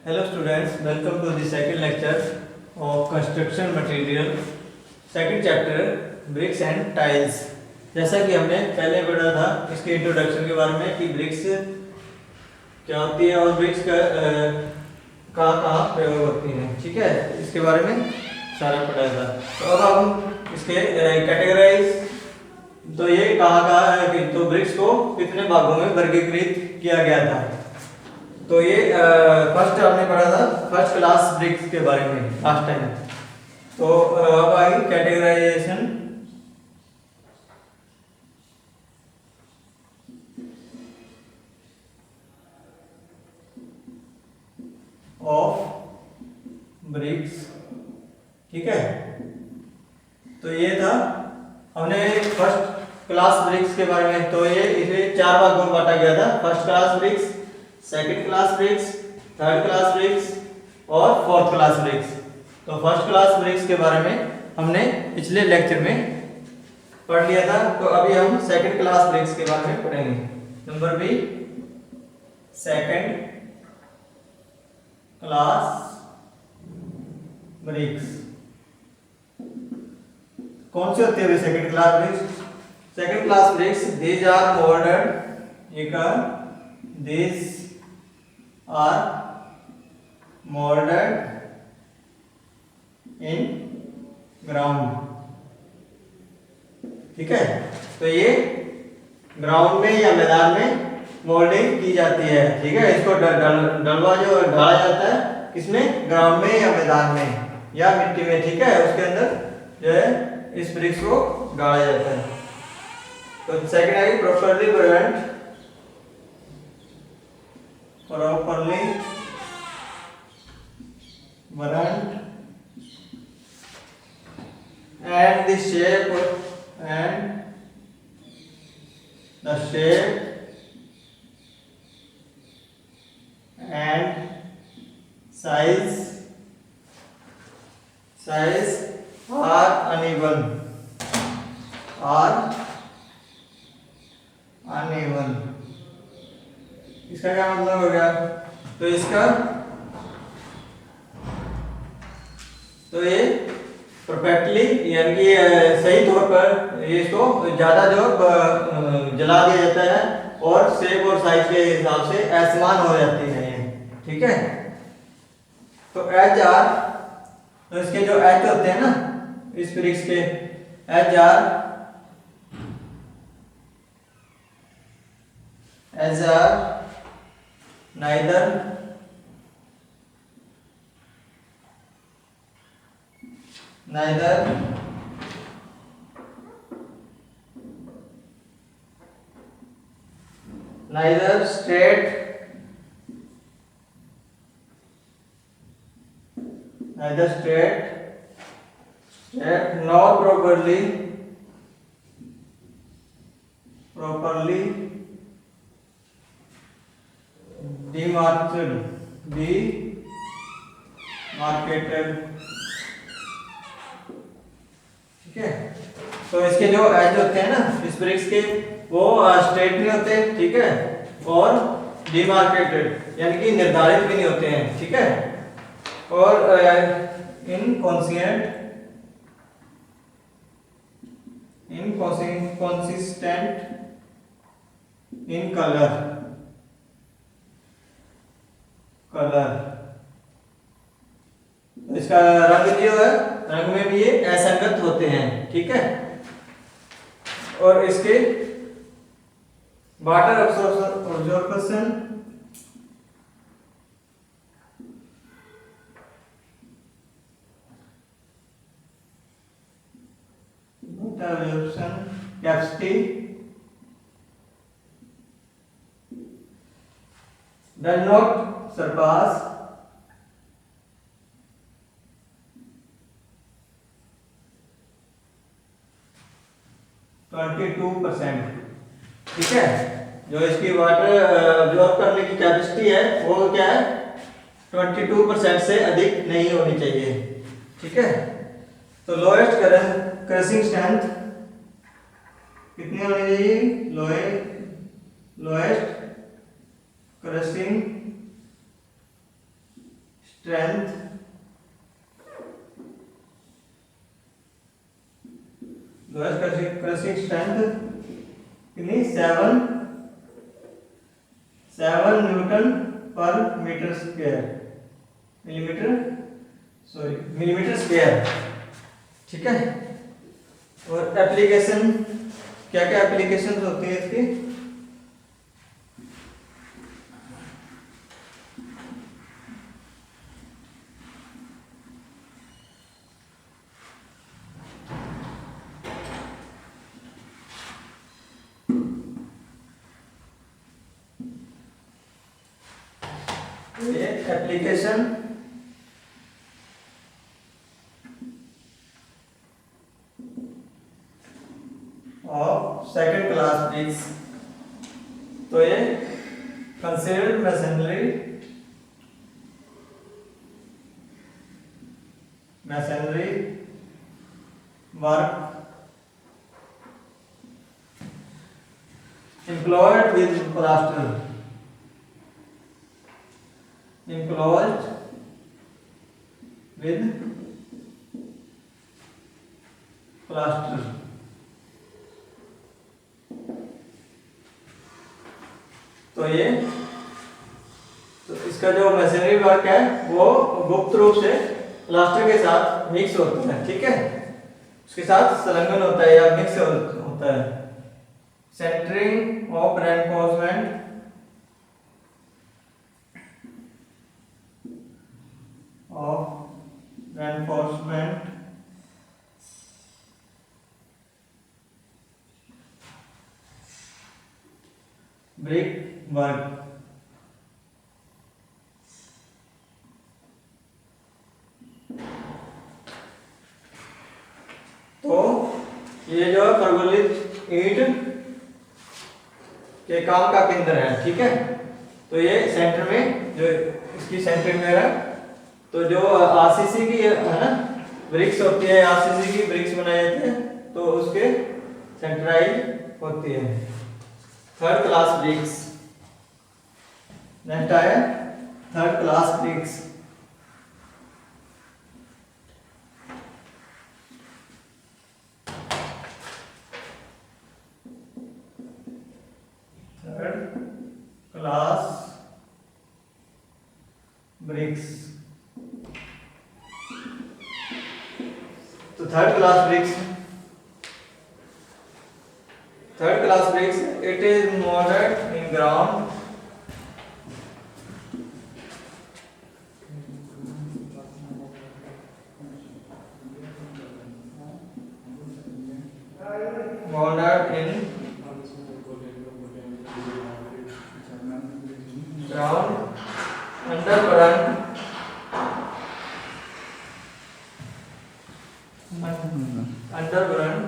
Hello students, welcome to the second lecture of construction material, second chapter bricks and tiles। जैसा कि हमने पहले पढ़ा था इसके इंट्रोडक्शन के बारे में कि ब्रिक्स क्या होती है और ब्रिक्स का कहाँ प्रयोग होती हैं, ठीक है, इसके बारे में सारा पढ़ा था। तो अब हम इसके कैटेगराइज, तो ये कहाँ है कि तो ब्रिक्स को कितने भागों में वर्गीकृत किया गया था। तो ये फर्स्ट हमने पढ़ा था फर्स्ट क्लास ब्रिक्स के बारे में लास्ट टाइम। तो अब आई कैटेगराइजेशन ऑफ ब्रिक्स, ठीक है। तो ये था हमने फर्स्ट क्लास ब्रिक्स के बारे में। तो ये इसे चार भागों में बांटा गया था, first class bricks, second class bricks, third class BRICS और फोर्थ क्लास ब्रिक्स। तो फर्स्ट क्लास ब्रिक्स के बारे में हमने पिछले लेक्चर में पढ़ लिया था। तो अभी हम सेकंड क्लास ब्रिक्स के बारे में पढ़ेंगे। Number B, second class bricks कौन से होते हैं second class bricks? Second class bricks these are moulded, एक these are molded in ground, ठीक है। तो ये ग्राउंड में या मैदान में मोल्डिंग की जाती है, ठीक है। इसको डलवा जो ढाला जाता है किसमें, ग्राउंड में या मैदान में या मिट्टी में, ठीक है। उसके अंदर जो है इस ब्रिक्स को गाड़ा जाता है। तो सेकंड है properly burnt and the shape and size are uneven, इसका क्या मतलब हो गया? तो इसका तो ये परफेक्टली यानी कि सही तौर पर इसको ज्यादा जो जला दिया जाता है और शेप और साइज के हिसाब से असमान हो जाती है ये, ठीक है। तो एज आर, तो इसके जो एज होते हैं ना इस ब्रिक्स के, edge are neither straight nor properly demarcated, ठीक है। तो इसके जो एज होते हैं ना इस ब्रिक्स के, वो स्ट्रेट नहीं होते, ठीक है, और डिमार्केटेड यानी कि निर्धारित भी नहीं होते हैं, ठीक है, और inconsistent in color, इसका रंग जो है, रंग में भी ये असंगत होते हैं, ठीक है। और इसके water absorption capacity does not surpass 22%, ठीक है। जो इसकी वाटर अब्जॉर्ब करने की कैपेसिटी है वो क्या है, 22% से अधिक नहीं होनी चाहिए, ठीक है। तो लोएस्ट क्रशिंग स्ट्रेंथ कितनी होनी चाहिए, lowest crushing strength lowest crushing strength कितनी 7 न्यूटन पर मीटर स्क्वायर मिलीमीटर स्क्वायर। ठीक है। और एप्लीकेशन, क्या क्या एप्लीकेशन होती है इसकी? Application of second class bricks. तो ये considered masonry work employed with plaster तो इसका जो मशीनरी वर्क है वो गुप्त रूप से प्लास्टर के साथ मिक्स होता है। ठीक है, उसके साथ संलग्न होता है या मिक्स होता है। Centering of reinforcement brick work. तो ये जो प्रबलित ईंट के काम का केंद्र है। ठीक है, तो ये सेंटर में जो इसकी सेंटर में है, तो जो आरसीसी की है ना ब्रिक्स होती है, आरसीसी की ब्रिक्स बनाई जाती है, तो उसके सेंट्राइज होती है। Third class bricks. नेक्स्ट आया third class bricks. Third class bricks. तो third class bricks it is molded in ground underground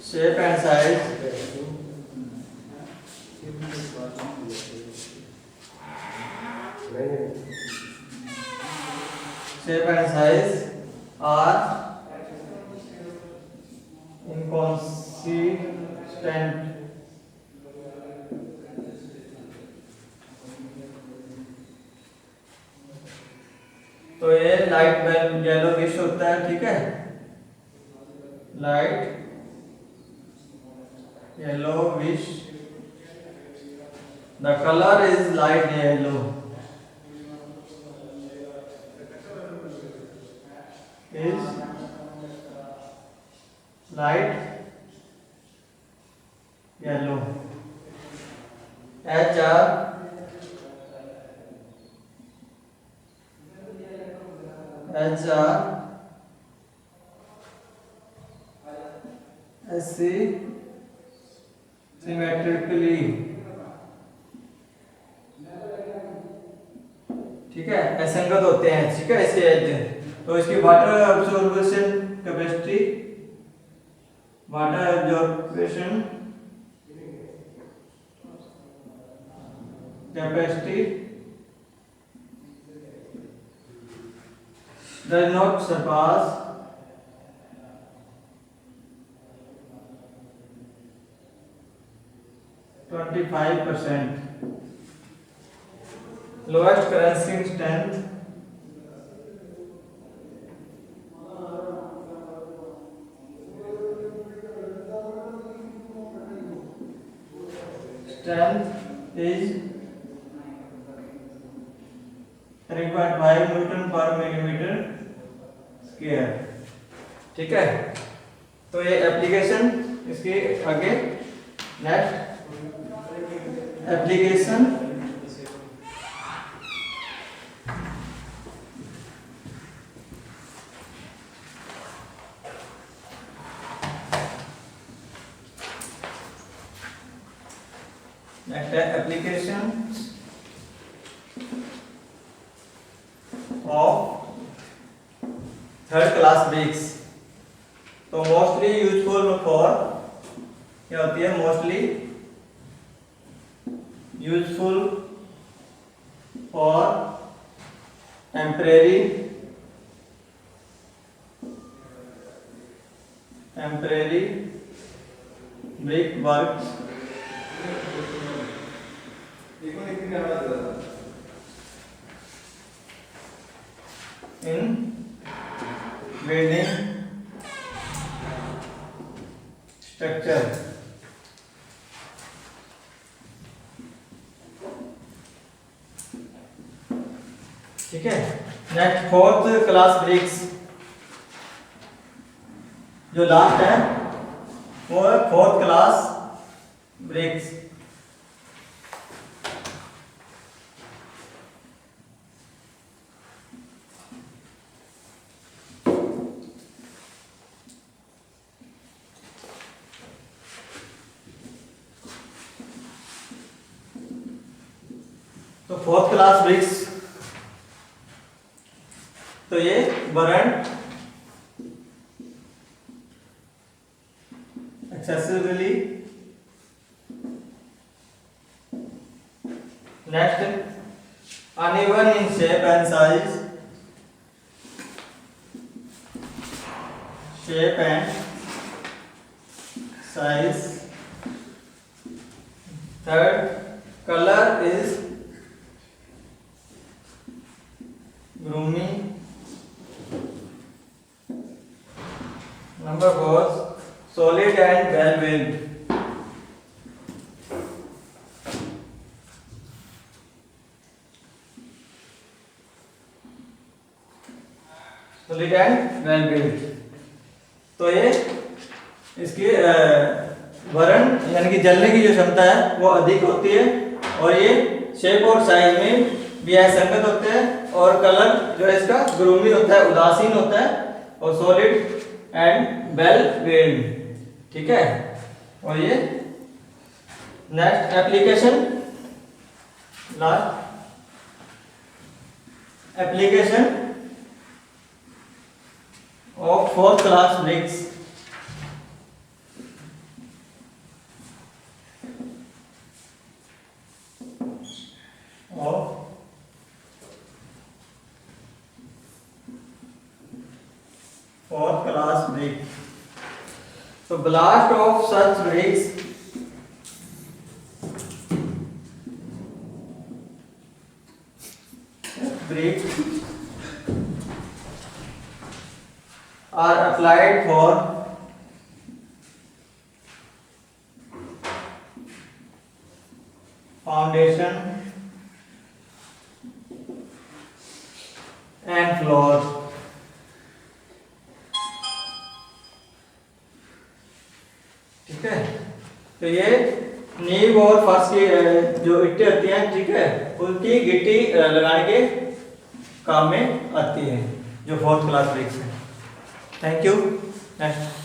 shape and size are inconsistent। तो ये लाइट येलोविश होता है। ठीक है, light yellowish, the color is light yellow, is light yellow। HR SC symmetrically. ठीक है, असंगत होते हैं। ठीक है, इसके एज। तो इसकी water absorption capacity does not surpass 25%। Lowest cranking strength is 3.5 Newton पर मिलीमीटर स्क्वायर। ठीक है, तो ये एप्लीकेशन, इसके आगे next application of third class bricks. तो मोस्टली यूजफुल फॉर क्या होती है, mostly useful for temporary brick work in building structure। ठीक है, नेक्स्ट फोर्थ क्लास ब्रिक्स, जो लास्ट है वो है फोर्थ क्लास ब्रिक्स। तो फोर्थ क्लास ब्रिक्स, तो ये burned excessively, next uneven in shape and size, third colour is gloomy, number 4 solid and well built। solid and well built, तो ये इसकी वरण यानी कि जलने की जो क्षमता है वो अधिक होती है, और ये शेप और साइज में भी असंगत होते हैं, और कलर जो है इसका ग्रूमी होता है, उदासीन होता है, और सॉलिड एंड वेल बिल्ड। ठीक है, और ये next application, last application of fourth class BRICS. Fourth class brick. So blast of such bricks are applied for foundation and floor। ठीक है, तो ये नींव और फर्श की जो ईंटें होती हैं, ठीक है, उनकी गिट्टी लगाने के काम में आती है, जो फोर्थ क्लास ब्रिक्स है। Thank you. नेक्स्ट।